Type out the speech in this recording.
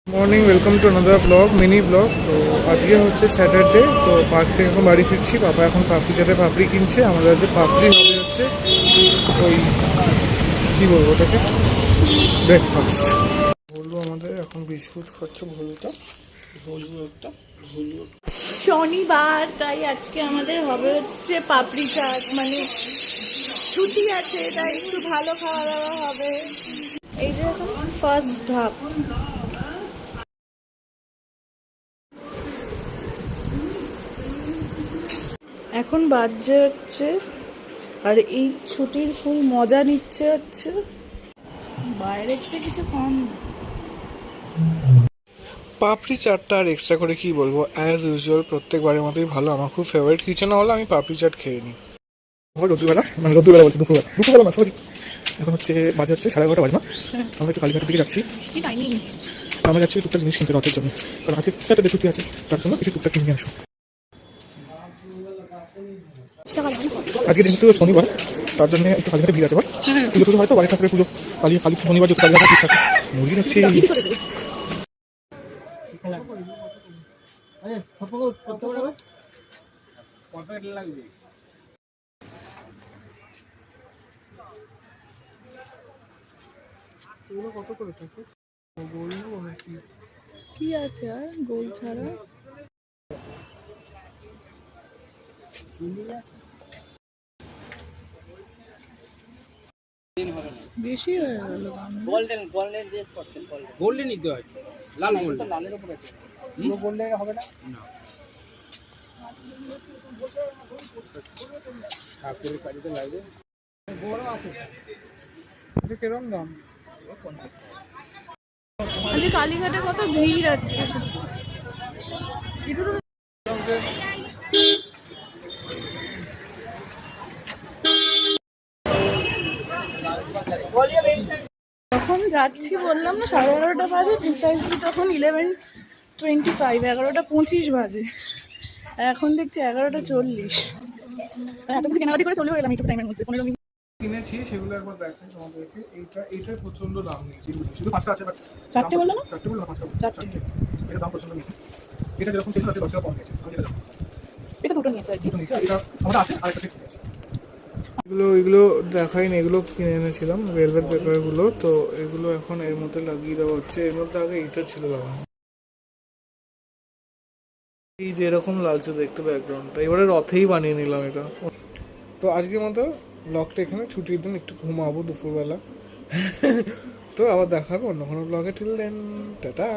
Morning, welcome to another blog, mini blog. তো আজকে হচ্ছে স্যাটারডে। তো পার্ক থেকে এখন বাড়ি ফিরছি। বাবা এখন পাপড়ি চাটে পাপড়ি কিনছে। আমাদের আজকে পাপড়ি হবে হচ্ছে ওই কী বলবো ওটাকে, ব্রেকফাস্ট। ভুলু আমাদের এখন বিস্কুট খাচ্ছে। ভুলু শনিবার, তাই আজকে আমাদের হবে হচ্ছে পাপড়ি চাট। মানে ছুটি আছে, তাই একটু ভালো খাওয়া দাওয়া হবে। এই যে এখন ফার্স্ট ধাপ। এখন বাজছে হচ্ছে, আর এই ছুটির ফুল মজা নিচ্ছে হচ্ছে বাইরের চেয়ে কিছু কম না। পাপড়ি চাটটা আর এক্সট্রা করে কি বলবো, অ্যাজ ইউজুয়াল প্রত্যেকবারের মতোই ভালো। আমার খুব ফেভারিট, কিছু না হলে আমি পাপড়ি চাট খেয়ে নিই। রোদ্দুরবেলা, মানে রোদ্দুরবেলা বলছি, দুপুরবেলা না, সরি। এখন হচ্ছে বাজে হচ্ছে 11:30 বাজে না। আমরা একটু কালীঘাটের দিকে যাচ্ছি। আমরা যাচ্ছি টুকটাক জিনিস কিনতে রথের জন্য, কারণ আজকে স্যাটারডে ছুটি আছে, তার জন্য কিছু টুকটাক কিনে আসবো। আজকে যেহেতু শনিবার, তার জন্য একটু কালীঘাটে ভিড় আছে। পুজো টুজো হয়তো বাড়ি ঠাকুরের পুজো, কালী কালী শনিবার যেহেতু কালীঘাটে ঠিক আছে। মুরগি হচ্ছে কত করে থাকে বলবো নাকি? কি আছে আর গোল ছাড়া? বেশি হয়ে গেল। গোল্ডেন নিতে হয়, লাল গোল্ড, লালের উপর আছে, পুরো গোল্ডেন হবে না। ঠাকুরের কাজে লাগবে। বড় আছে, এটা কিরকম দাম? আজকে কালীঘাটে কত ভিড় আছে। তখন যাচ্ছি বললাম না 11:30 বাজে, প্রিসাইজলি তখন 11:25, 11:25 বাজে। এখন দেখছি 11:40। এত কিছু কেনাকাটি করে চলে গেলাম একটু টাইমের মধ্যে। 15 মিনিট কিনেছি সেগুলো একবার দেখাই তোমাদেরকে। এইটার প্রচন্ড দাম নিয়েছি, শুধু 5টা আছে, বাট চারটে বললো না? 4টে বললো, 5টা চারটে। এটা দাম প্রচন্ড নিয়েছি। এটা যেরকম ছিল তাতে 10 টাকা কম নিয়েছে। আমি যেটা জানি এটা দুটো নিয়েছে আর কি। দুটো নিয়েছি, এটা আমাদের আছে, আর একটা ঠিক আছে। এগুলো দেখাইনি, এগুলো কিনে এনেছিলাম ভেলভেট পেপারগুলো। তো এগুলো এখন এর মধ্যে লাগিয়ে দেওয়া হচ্ছে। এর মধ্যে আগে এইটা ছিল লাগানো। এই যে এরকম লাগছে দেখতে ব্যাকগ্রাউন্ডটা, এবারে রথেই বানিয়ে নিলাম এটা। তো আজকের মতো ব্লগটা এখানে, ছুটির দিন একটু ঘুমাবো দুপুরবেলা। তো আবার দেখা হবে অন্য কোনো ব্লগে। Till then, tata.